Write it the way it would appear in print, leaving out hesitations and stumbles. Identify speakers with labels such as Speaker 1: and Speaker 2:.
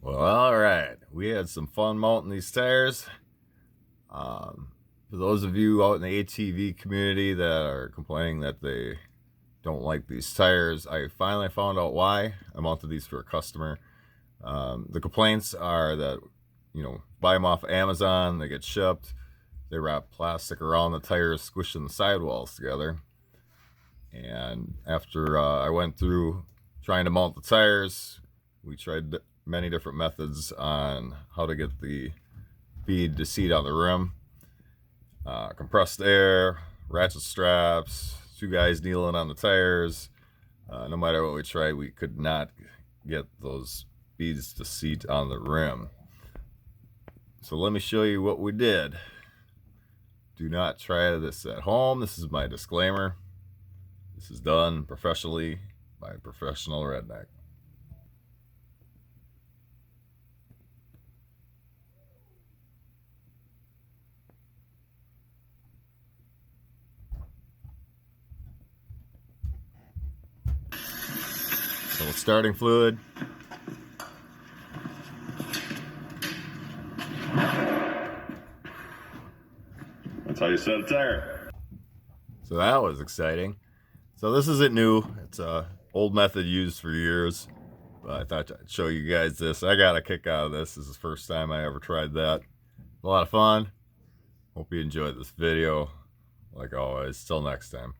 Speaker 1: Well, all right. We had some fun mounting these tires. For those of you out in the ATV community that are complaining that they don't like these tires, I finally found out why. I mounted these for a customer. The complaints are that, buy them off Amazon, they get shipped, they wrap plastic around the tires, squishing the sidewalls together. And after I went through trying to mount the tires, we tried many different methods on how to get the bead to seat on the rim. Compressed air, ratchet straps, two guys kneeling on the tires. No matter what we tried, we could not get those beads to seat on the rim. So let me show you what we did. Do not try this at home. This is my disclaimer. This is done professionally by a professional redneck. So with starting fluid,
Speaker 2: that's how you set a tire.
Speaker 1: So that was exciting. So this isn't new. It's a old method used for years. But I thought I'd show you guys this. I got a kick out of this. This is the first time I ever tried that. A lot of fun. Hope you enjoyed this video. Like always, till next time.